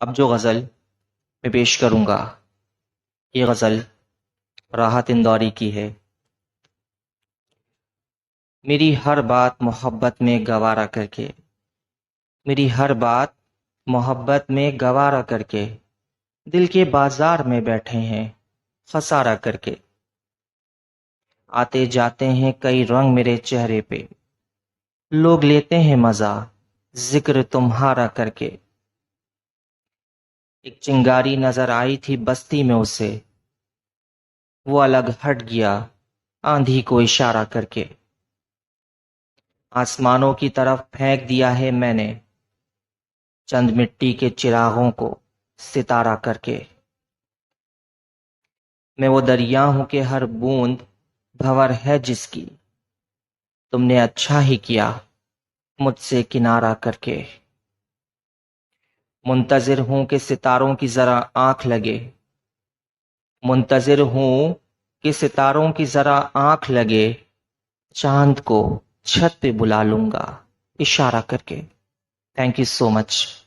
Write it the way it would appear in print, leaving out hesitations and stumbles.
اب جو غزل میں پیش کروں گا یہ غزل راحت اندوری کی ہے۔ میری ہر بات محبت میں گوارا کر کے، میری ہر بات محبت میں گوارا کر کے، دل کے بازار میں بیٹھے ہیں خسارہ کر کے۔ آتے جاتے ہیں کئی رنگ میرے چہرے پہ، لوگ لیتے ہیں مزہ ذکر تمہارا کر کے۔ ایک چنگاری نظر آئی تھی بستی میں اسے، وہ الگ ہٹ گیا آندھی کو اشارہ کر کے۔ آسمانوں کی طرف پھینک دیا ہے میں نے چند مٹی کے چراغوں کو ستارہ کر کے۔ میں وہ دریا ہوں کہ ہر بوند بھنور ہے جس کی، تم نے اچھا ہی کیا مجھ سے کنارہ کر کے۔ منتظر ہوں کہ ستاروں کی ذرا آنکھ لگے، منتظر ہوں کہ ستاروں کی ذرا آنکھ لگے، چاند کو چھت پہ بلا لوں گا اشارہ کر کے۔ Thank you so much.